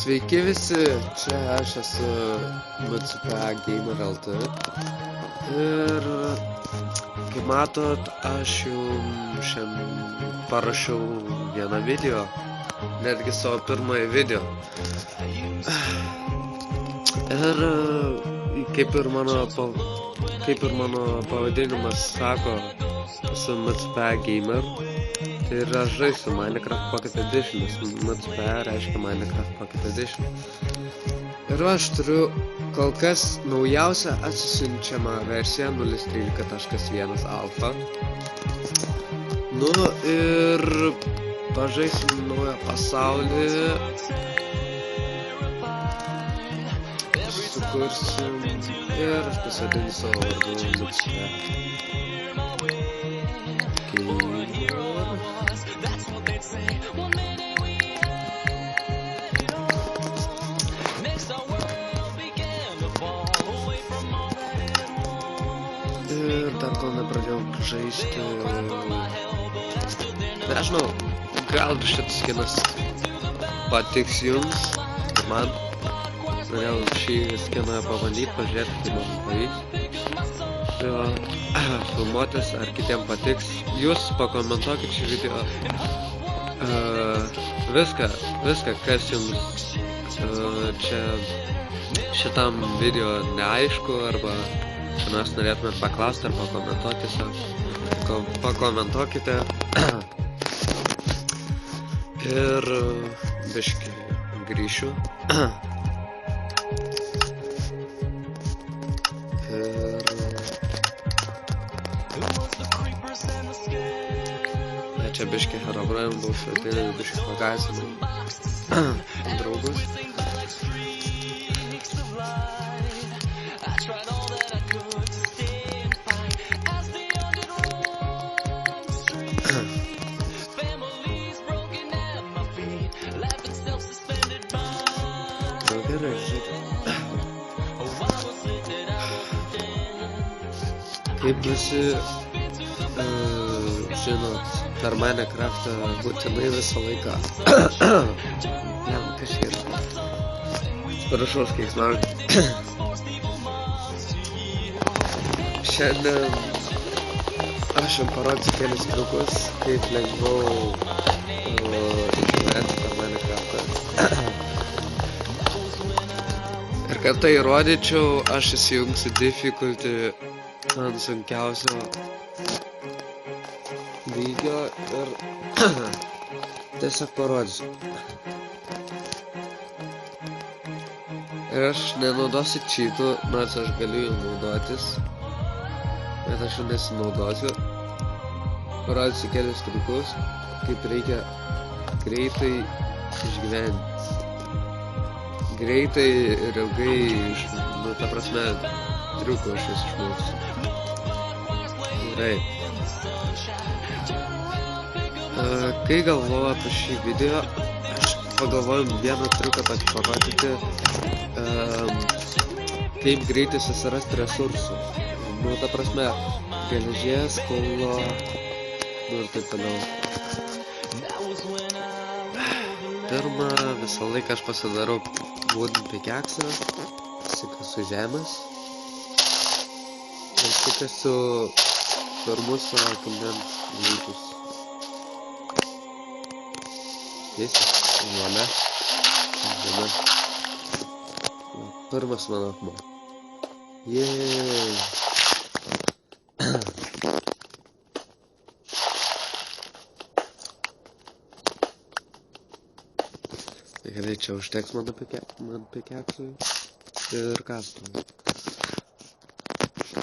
Sveiki visi, čia aš esu MCP Gamer LT ir kaip matot, aš jums šiandien parašiau vieną video, netgi savo pirmąjį video. Ir kaip ir mano pavadinimas sako, esu MCP Gamer. Tai yra žaisiu Minecraft Pocket Edition, nes MCP reiškia Minecraft Pocket Edition. Ir aš turiu kol kas naujausią atsisiunčiamą versiją 0.13.1 alfa. Nu ir pažaisim naują pasaulį. Sukursim ir aš pasadinsiu savo vardu MCP. Ir dar kol nepradėjau žaisti, nežinau, gal šitas skinas patiks jums, man. Norėjau šį skiną pabandyti, pažiūrėti, kaip man pavyks. Filmuotis, ar kitiem patiks. Jūs pakomentuokit šį video. Viską, kas jums čia šitam video neaišku, arba mes norėtumėt paklausti ar pakomentuoti tiesiog. Pakomentuokite. Ir biškį grįšiu. Čia biškį Herobrine bus, tai biškį pagaisinau draugus. Gerai, kaip visi žinot, per Minecraftą būtinai visą laiką. Jam, kas yra? Parašaus keiksmažodį. Šiandien aš jums parodysiu kelis triukus, kaip lengviau išgyventi per Minecraftą. Ir kad tai įrodyčiau, aš įsijungsiu difficulty ant sunkiausio lygio ir tiesiog parodysiu. Ir aš nenaudosiu cheatų, nors aš galiu jų naudotis, bet aš jų nesinaudosiu. Parodysiu kelius triukus, kaip reikia greitai išgyventi. Greitai ir ilgai, ta prasme, triukų aš vis išmoksiu. Gerai. Kai galvoju apie šį video, aš pagalvoju vieną triuką parodyti, kaip greitai susirasti resursų. Ta prasme, geležies, kaulo, ir taip toliau. Pirmą, visą laiką aš pasidarau wooden pickaxą, sikasu žemės ir sikasu pirmus akmens luitus. Tiesiog, valia. Pirmas mano akmuo. Jeeey. Gerai, čia užteks man pikeksui ir kastuvui.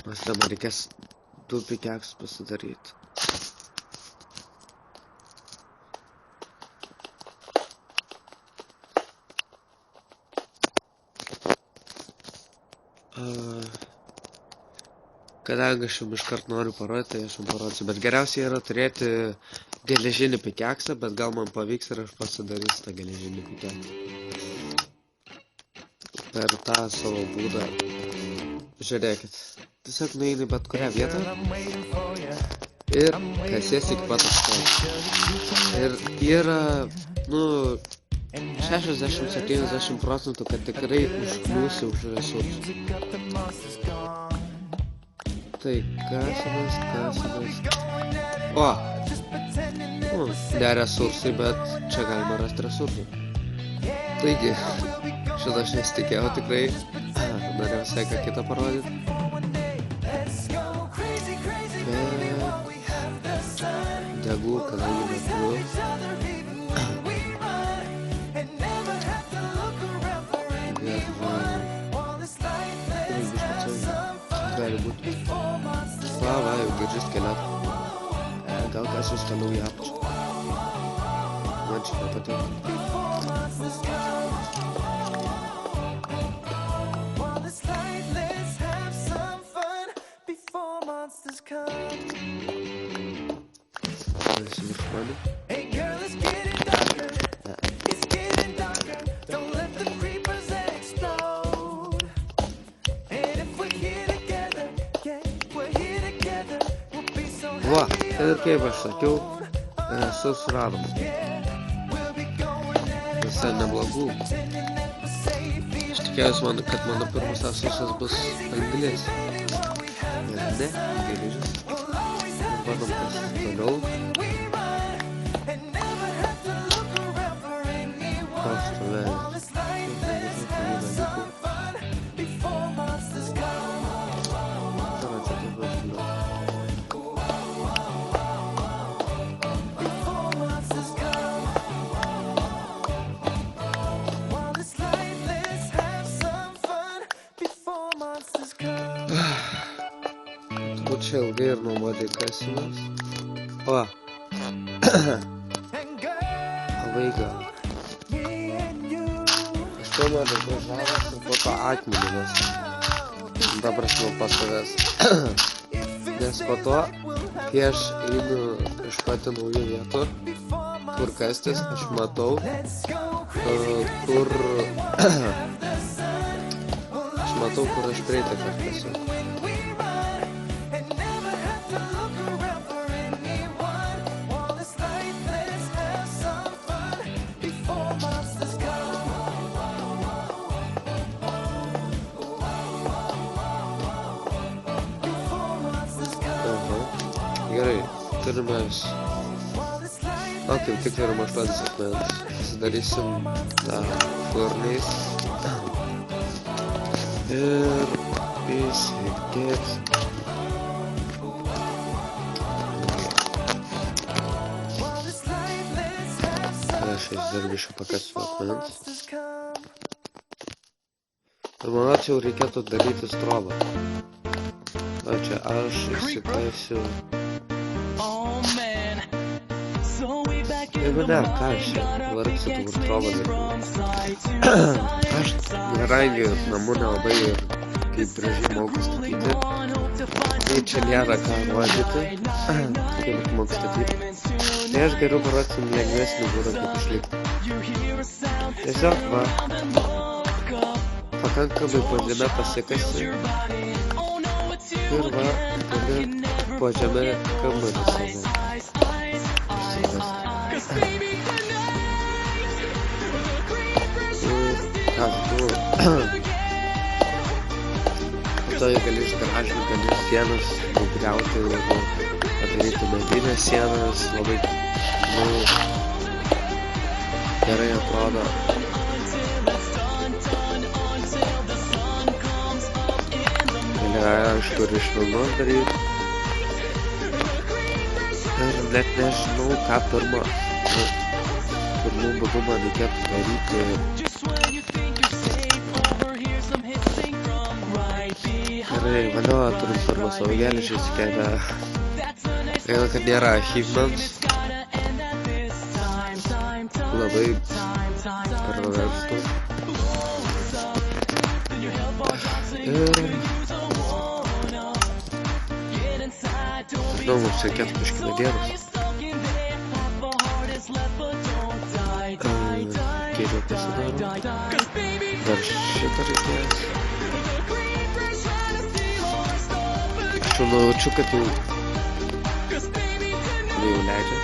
Nes dabar reikės 2 pikeksus pasidaryti. Kadangi aš jums iškart noriu parodyti, tai aš jums parodysiu. Bet geriausiai yra turėti geležinį pikeksą, bet gal man pavyks ir aš pasidarysiu tą geležinį pikeksą. Per tą savo būdą. Žiūrėkit. Tiesiog nueini bet kurią vietą. Ir kasies iki pat aukštos. Ir yra, 60–70% kad tikrai užkliūsi už resursus. Tai kasimas. O! Ne resursai, bet čia galima rasti resursų. Taigi, šitą aš nesitikėjau tikrai. Norėjau visai ką kitą parodyti. Bet degų, kadangi neturiu. Gali būti. Va, jau girdžiu keliat. Gal kas jūs toliau į apačią. Man čia nepatinka. Va, ir kaip aš sakiau, susiradom. Visai neblogų. Aš tikėjausi, kad mano pirmas resursas bus anglis. Bet ne, geležis. Bandom kas toliau. Koks toliau. Čia ilgai ir nuobodžiai kasimas. O! Labai gal. Aš to man dabar žavas ir po to akmenimas. Dabar aš pas savęs. Nes po to, kai aš einu išpati naujų vietų, kur kastis, aš matau, kur... Aš matau, kur aš praeitą kartą kasiu. Gerai, turime vis. O, kaip tik turime 8 akmens. Pasidarysim tą furniais. Ir įsidėt. Aš dar biškį pakasiu akmens. Ir manau, čia jau reikėtų daryti strovą. O čia aš išsikaisiu. Jeigu ne, ką aš čia vargsiu tų strovą daryti. Aš gerai namų nelabai ir kaip gražiai moku statyti. Tai čia nėra ką rodyti, kaip aš moku statyti. Tai aš geriau parodysiu lengvesnį būdą kaip išlikti. Tiesiog va, pakankamai po žemę pasikasi. Ir va, gali po žemę kambarį savo. Po to jie gali išgražinti, gali sienas nugriauti ir padaryti medinės sienas, labai gerai atrodo. Gali aišku ir iš vilnos daryti. Ir net nežinau, ką pirmų būdų man reikėtų daryti. Gerai, valio, turim pirmą savo geležį įsikėlę. Gaila, kad nėra achievements. Labai praversta. Ir... Žinau, mums reikėtų biškį medienos. Geriau pasidaro. Dar šitą reikės. Aš jau nujaučiu, kad jau leidžia.